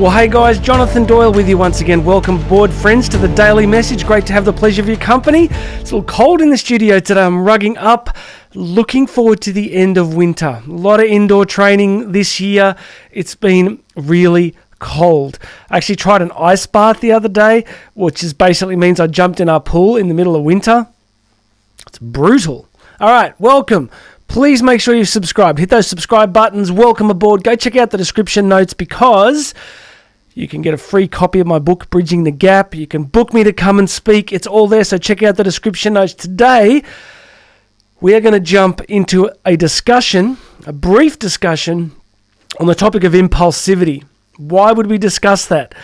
Well, hey guys, Jonathan Doyle with you once again. Welcome aboard, friends, to the Daily Message. Great to have the pleasure of your company. It's a little cold in the studio today. I'm rugging up, looking forward to the end of winter. A lot of indoor training this year. It's been really cold. I actually tried an ice bath the other day, which is basically means I jumped in our pool in the middle of winter. It's brutal. All right, welcome. Please make sure you subscribe. Hit those subscribe buttons. Welcome aboard. Go check out the description notes because you can get a free copy of my book, Bridging the Gap. You can book me to come and speak. It's all there, so check out the description notes. Today, we are going to jump into a discussion, a brief discussion, on the topic of impulsivity. Why would we discuss that?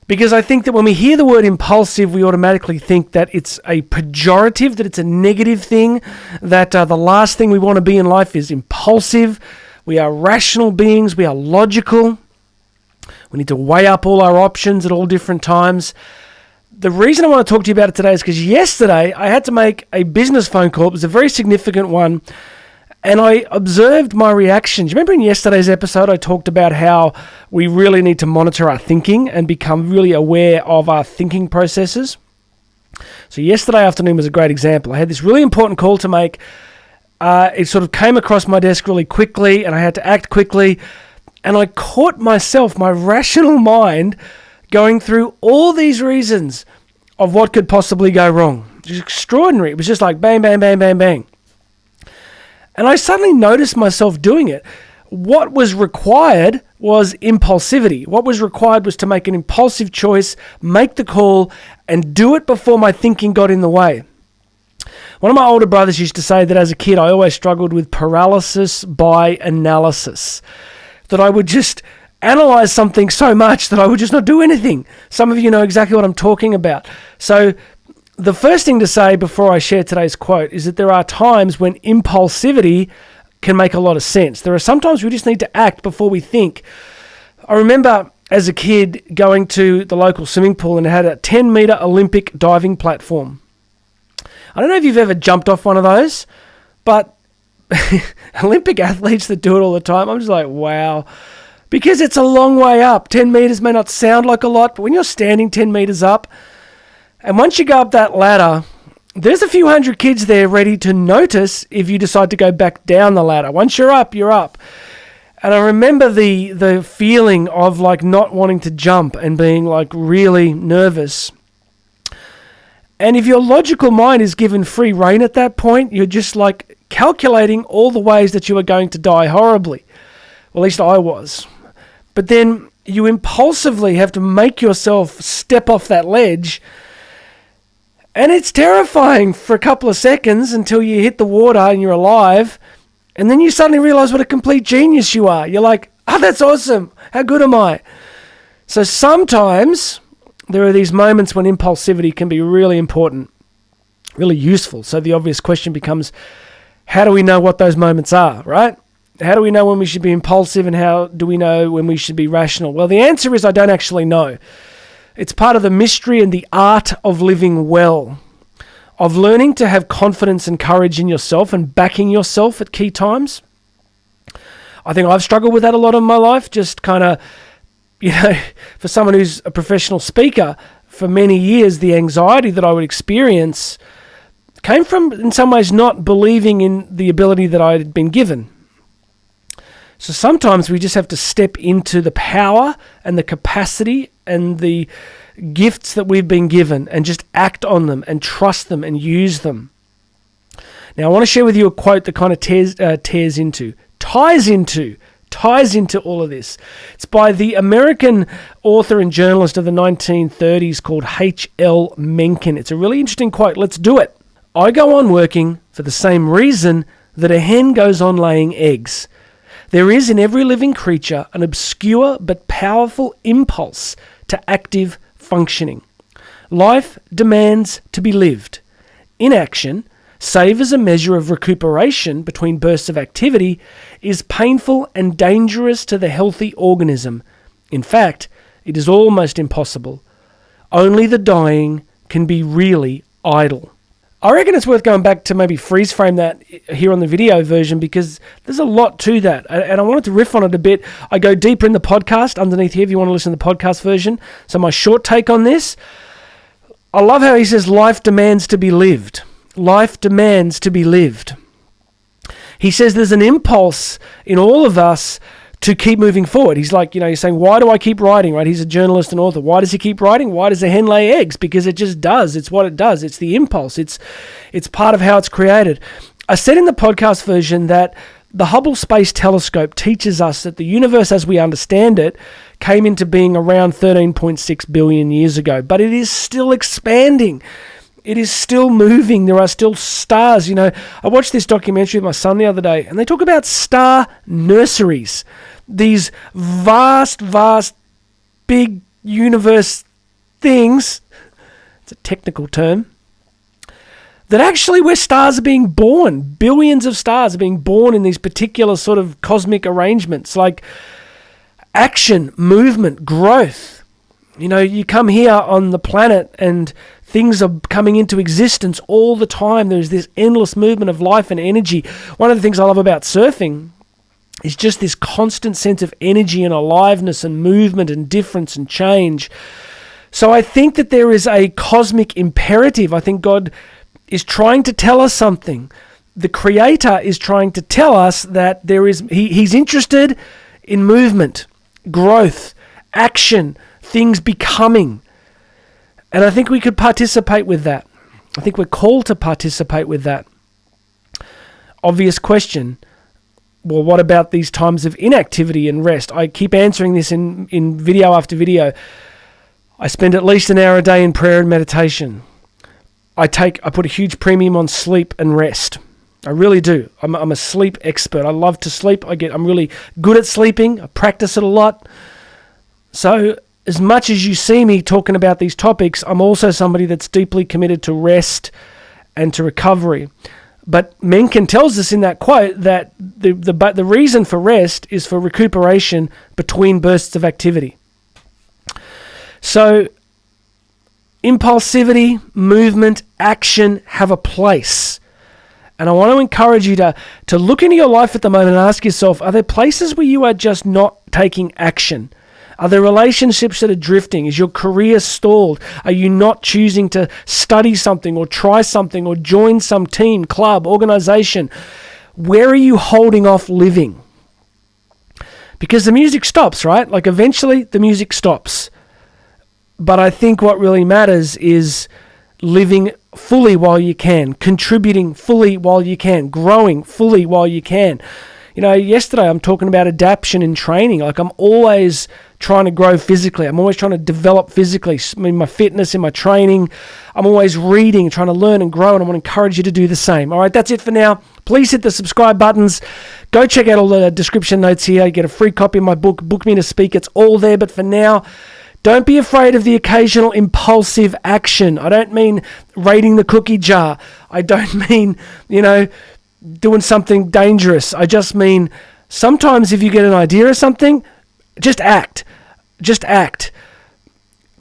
Because I think that when we hear the word impulsive, we automatically think that it's a pejorative, that it's a negative thing, that the last thing we want to be in life is impulsive. We are rational beings. We are logical. We need to weigh up all our options at all different times. The reason I want to talk to you about it today is because yesterday I had to make a business phone call. It was a very significant one. And I observed my reactions. You remember in yesterday's episode, I talked about how we really need to monitor our thinking and become really aware of our thinking processes. So yesterday afternoon was a great example. I had this really important call to make. It sort of came across my desk really quickly, and I had to act quickly. And I caught myself, my rational mind, going through all these reasons of what could possibly go wrong. It was extraordinary. It was just like bang, bang, bang, bang, bang. And I suddenly noticed myself doing it. What was required was impulsivity. What was required was to make an impulsive choice, make the call, and do it before my thinking got in the way. One of my older brothers used to say that as a kid, I always struggled with paralysis by analysis. That I would just analyze something so much that I would just not do anything. Some of you know exactly what I'm talking about. So the first thing to say before I share today's quote is that there are times when impulsivity can make a lot of sense. There are sometimes we just need to act before we think. I remember as a kid going to the local swimming pool and it had a 10-meter Olympic diving platform. I don't know if you've ever jumped off one of those, but Olympic athletes that do it all the time, I'm just like, wow. Because it's a long way up. 10 meters may not sound like a lot, but when you're standing 10 meters up, and once you go up that ladder, there's a few hundred kids there ready to notice if you decide to go back down the ladder. Once you're up, you're up. And I remember the feeling of like not wanting to jump and being like really nervous. And if your logical mind is given free rein at that point, you're just like calculating all the ways that you are going to die horribly. Well, at least I was. But then you impulsively have to make yourself step off that ledge. And it's terrifying for a couple of seconds until you hit the water and you're alive. And then you suddenly realize what a complete genius you are. You're like, oh, that's awesome. How good am I? So sometimes there are these moments when impulsivity can be really important, really useful. So the obvious question becomes, how do we know what those moments are, right? How do we know when we should be impulsive and how do we know when we should be rational? Well, the answer is I don't actually know. It's part of the mystery and the art of living well, of learning to have confidence and courage in yourself and backing yourself at key times. I think I've struggled with that a lot in my life, just kind of, for someone who's a professional speaker, for many years, the anxiety that I would experience came from, in some ways, not believing in the ability that I had been given. So sometimes we just have to step into the power and the capacity and the gifts that we've been given and just act on them and trust them and use them. Now, I want to share with you a quote that kind of ties into all of this. It's by the American author and journalist of the 1930s called H.L.Mencken. It's a really interesting quote. Let's do it. I go on working for the same reason that a hen goes on laying eggs. There is in every living creature an obscure but powerful impulse to active functioning. Life demands to be lived. Inaction, save as a measure of recuperation between bursts of activity, is painful and dangerous to the healthy organism. In fact, it is almost impossible. Only the dying can be really idle. I reckon it's worth going back to maybe freeze frame that here on the video version, because there's a lot to that. And I wanted to riff on it a bit. I go deeper in the podcast underneath here if you want to listen to the podcast version. So my short take on this, I love how he says life demands to be lived. Life demands to be lived. He says there's an impulse in all of us to keep moving forward. He's like, he's saying, why do I keep writing, right? He's a journalist and author. Why does he keep writing? Why does a hen lay eggs? Because it just does. It's what it does. It's the impulse. It's part of how it's created. I said in the podcast version that the Hubble Space Telescope teaches us that the universe as we understand it came into being around 13.6 billion years ago, but it is still expanding. It is still moving. There are still stars. I watched this documentary with my son the other day, and they talk about star nurseries. These vast, big universe things, it's a technical term, that actually where stars are being born, billions of stars are being born in these particular sort of cosmic arrangements, like action, movement, growth. You come here on the planet and things are coming into existence all the time. There's this endless movement of life and energy. One of the things I love about surfing is just this constant sense of energy and aliveness and movement and difference and change. So I think that there is a cosmic imperative. I think God is trying to tell us something. The Creator is trying to tell us that He's interested in movement, growth, action, things becoming. And I think we could participate with that. I think we're called to participate with that. Obvious question. Well, what about these times of inactivity and rest? I keep answering this in video after video. I spend at least an hour a day in prayer and meditation. I put a huge premium on sleep and rest. I really do. I'm a sleep expert. I love to sleep. I'm really good at sleeping. I practice it a lot. So as much as you see me talking about these topics, I'm also somebody that's deeply committed to rest and to recovery. But Mencken tells us in that quote that the reason for rest is for recuperation between bursts of activity. So impulsivity, movement, action have a place. And I want to encourage you to look into your life at the moment and ask yourself, are there places where you are just not taking action? Are there relationships that are drifting? Is your career stalled? Are you not choosing to study something or try something or join some team, club, organization? Where are you holding off living? Because the music stops, right? Like eventually the music stops. But I think what really matters is living fully while you can, contributing fully while you can, growing fully while you can. Yesterday I'm talking about adaptation in training. Like I'm always trying to grow physically. I'm always trying to develop physically, in my fitness, in my training. I'm always reading, trying to learn and grow, and I want to encourage you to do the same. All right, that's it for now. Please hit the subscribe buttons. Go check out all the description notes here. You get a free copy of my book, Book Me to Speak. It's all there. But for now, don't be afraid of the occasional impulsive action. I don't mean raiding the cookie jar. I don't mean, doing something dangerous. I just mean sometimes if you get an idea of something, just act. Just act.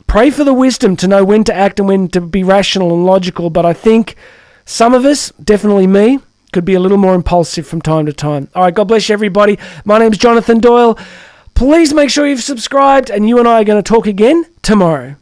Pray for the wisdom to know when to act and when to be rational and logical. But I think some of us, definitely me, could be a little more impulsive from time to time. All right, God bless you, everybody. My name's Jonathan Doyle. Please make sure you've subscribed, and you and I are going to talk again tomorrow.